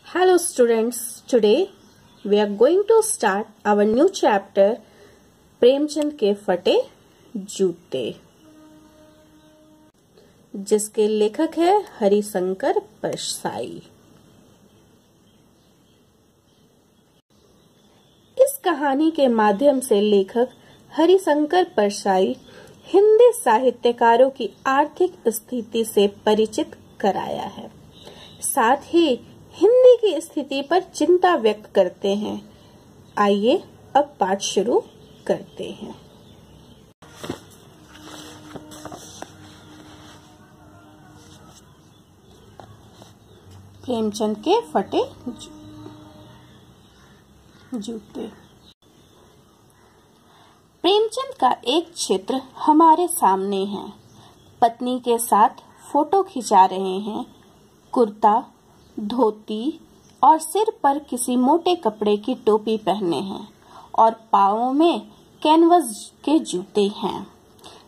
Hello students, today we are going to start our new chapter Premchand के फटे जूते, जिसके लेखक है हरिशंकर परसाई। इस कहानी के माध्यम से लेखक हरिशंकर परसाई हिंदी साहित्यकारों की आर्थिक स्थिति से परिचित कराया है, साथ ही हिंदी की स्थिति पर चिंता व्यक्त करते हैं। आइए अब पाठ शुरू करते हैं। प्रेमचंद के फटे जूते। प्रेमचंद का एक चित्र हमारे सामने है। पत्नी के साथ फोटो खिंचा रहे हैं। कुर्ता, धोती और सिर पर किसी मोटे कपड़े की टोपी पहने हैं और पाँवों में कैनवस के जूते हैं,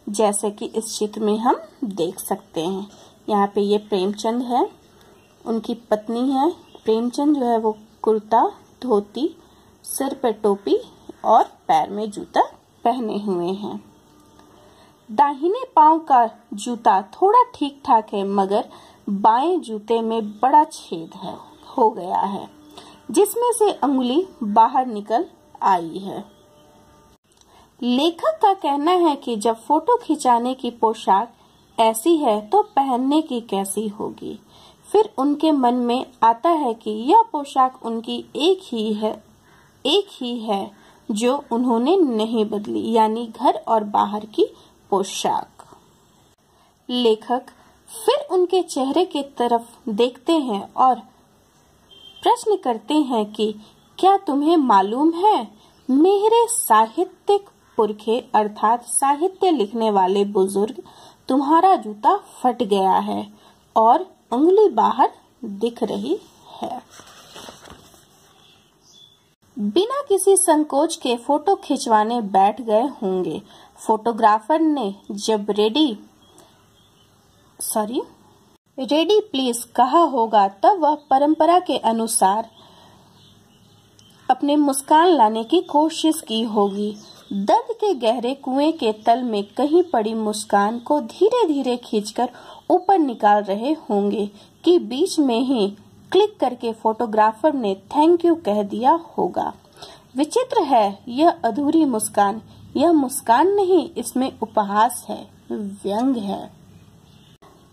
जैसे कि इस चित्र में हम देख सकते हैं। यहाँ पे ये प्रेमचंद है, उनकी पत्नी है। प्रेमचंद जो है वो कुर्ता, धोती, सिर पर टोपी और पैर में जूता पहने हुए हैं। दाहिने पांव का जूता थोड़ा ठीक ठाक है, मगर बाएं जूते में बड़ा छेद हो गया है, जिसमें से अंगुली बाहर निकल आई है। लेखक का कहना है कि जब फोटो खिंचाने की पोशाक ऐसी है तो पहनने की कैसी होगी। फिर उनके मन में आता है कि यह पोशाक उनकी एक ही है जो उन्होंने नहीं बदली, यानी घर और बाहर की पोशाक। लेखक फिर उनके चेहरे की तरफ देखते हैं और प्रश्न करते हैं कि क्या तुम्हें मालूम है, मेरे साहित्यिक पुरखे अर्थात साहित्य लिखने वाले बुजुर्ग, तुम्हारा जूता फट गया है और उंगली बाहर दिख रही है। बिना किसी संकोच के फोटो खिंचवाने बैठ गए होंगे। फोटोग्राफर ने जब रेडी प्लीज कहा होगा, तब वह परंपरा के अनुसार अपने मुस्कान लाने की कोशिश की होगी। दर्द के गहरे कुएं के तल में कहीं पड़ी मुस्कान को धीरे धीरे खींचकर ऊपर निकाल रहे होंगे कि बीच में ही क्लिक करके फोटोग्राफर ने थैंक यू कह दिया होगा। विचित्र है यह अधूरी मुस्कान। यह मुस्कान नहीं, इसमें उपहास है, व्यंग है।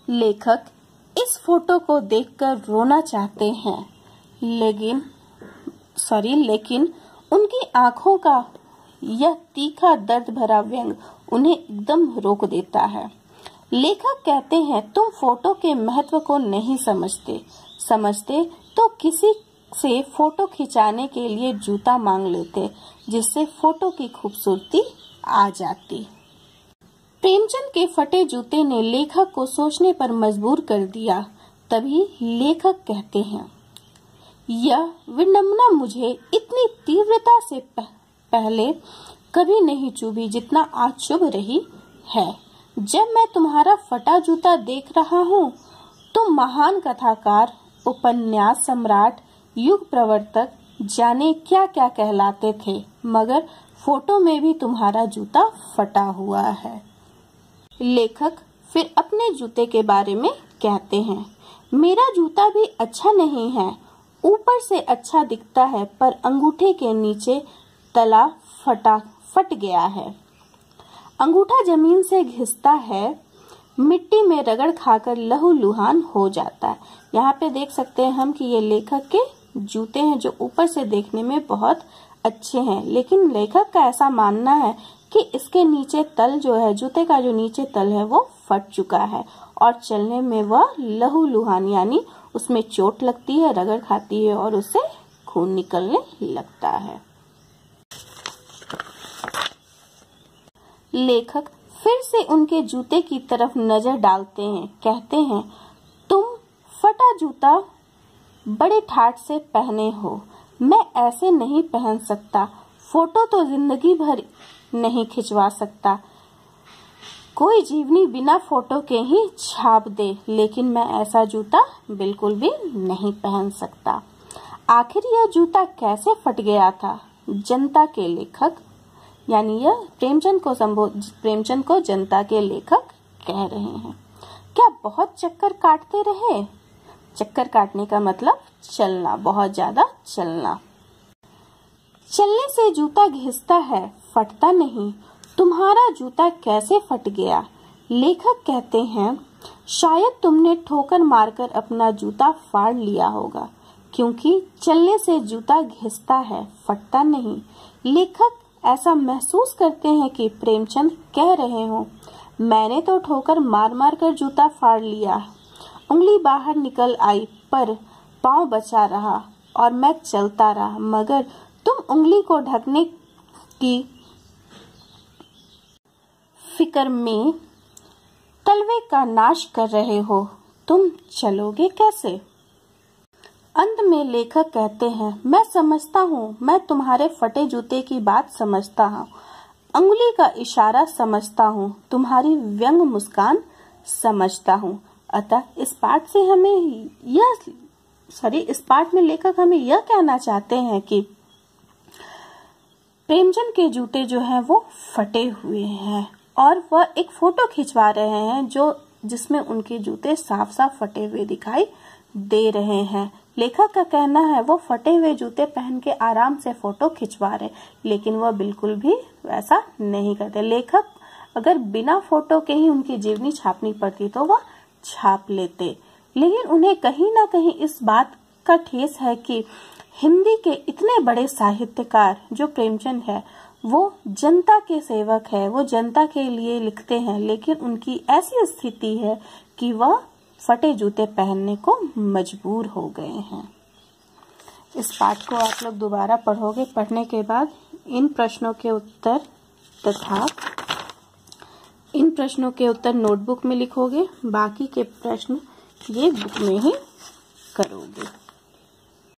लेखक इस फोटो को देखकर रोना चाहते हैं, लेकिन उनकी आंखों का यह तीखा दर्द भरा व्यंग उन्हें एकदम रोक देता है। लेखक कहते हैं, तुम फोटो के महत्व को नहीं समझते तो किसी से फोटो खिंचाने के लिए जूता मांग लेते, जिससे फोटो की खूबसूरती आ जाती। प्रेमचंद के फटे जूते ने लेखक को सोचने पर मजबूर कर दिया। तभी लेखक कहते हैं, यह विडंबना मुझे इतनी तीव्रता से पहले कभी नहीं चुभी जितना आज चुभ रही है। जब मैं तुम्हारा फटा जूता देख रहा हूँ, तुम महान कथाकार, उपन्यास सम्राट, युग प्रवर्तक, जाने क्या क्या कहलाते थे, मगर फोटो में भी तुम्हारा जूता फटा हुआ है। लेखक फिर अपने जूते के बारे में कहते हैं, मेरा जूता भी अच्छा नहीं है, ऊपर से अच्छा दिखता है, पर अंगूठे के नीचे तला फट गया है। अंगूठा जमीन से घिसता है, मिट्टी में रगड़ खाकर लहूलुहान हो जाता है। यहाँ पे देख सकते हैं हम कि ये लेखक के जूते हैं जो ऊपर से देखने में बहुत अच्छे हैं, लेकिन लेखक का ऐसा मानना है कि इसके नीचे तल जो है, जूते का जो नीचे तल है वो फट चुका है और चलने में वह लहूलुहान, यानी उसमें चोट लगती है, रगड़ खाती है और उससे खून निकलने लगता है। लेखक फिर से उनके जूते की तरफ नजर डालते हैं, कहते हैं, तुम फटा जूता बड़े ठाठ से पहने हो, मैं ऐसे नहीं पहन सकता। फोटो तो जिंदगी भर नहीं खिंचवा सकता, कोई जीवनी बिना फोटो के ही छाप दे, लेकिन मैं ऐसा जूता बिल्कुल भी नहीं पहन सकता। आखिर यह जूता कैसे फट गया था? जनता के लेखक, यानी यह प्रेमचंद को जनता के लेखक कह रहे हैं। क्या बहुत चक्कर काटते रहे? चक्कर काटने का मतलब चलना, बहुत ज्यादा चलना। चलने से जूता घिसता है, फटता नहीं। तुम्हारा जूता कैसे फट गया? लेखक कहते हैं, शायद तुमने ठोकर मारकर अपना जूता फाड़ लिया होगा, क्योंकि चलने से जूता घिसता है, फटता नहीं। लेखक ऐसा महसूस करते हैं कि प्रेमचंद कह रहे हो, मैंने तो ठोकर मार मार कर जूता फाड़ लिया। उंगली बाहर निकल आई पर पांव बचा रहा और मैं चलता रहा, मगर तुम उंगली को ढकने की फिक्र में तलवे का नाश कर रहे हो, तुम चलोगे कैसे? अंत में लेखक कहते हैं, मैं समझता हूँ, मैं तुम्हारे फटे जूते की बात समझता हूँ, अंगुली का इशारा समझता हूँ, तुम्हारी व्यंग मुस्कान समझता हूँ। अतः इस पाठ में लेखक हमें यह कहना चाहते हैं कि प्रेमचंद के जूते जो हैं वो फटे हुए हैं और वह एक फोटो खिंचवा रहे हैं जिसमें उनके जूते साफ साफ फटे हुए दिखाई दे रहे हैं। लेखक का कहना है वो फटे हुए जूते पहन के आराम से फोटो खिंचवा रहे, लेकिन वह बिल्कुल भी वैसा नहीं करते। लेखक अगर बिना फोटो के ही उनकी जीवनी छापनी पड़ती तो वह छाप लेते, लेकिन उन्हें कहीं ना कहीं इस बात का ठेस है कि हिंदी के इतने बड़े साहित्यकार जो प्रेमचंद है वो जनता के सेवक है, वो जनता के लिए लिखते हैं, लेकिन उनकी ऐसी स्थिति है कि वह फटे जूते पहनने को मजबूर हो गए हैं। इस पाठ को आप लोग दोबारा पढ़ोगे, पढ़ने के बाद इन प्रश्नों के उत्तर नोटबुक में लिखोगे, बाकी के प्रश्न ये बुक में ही करोगे।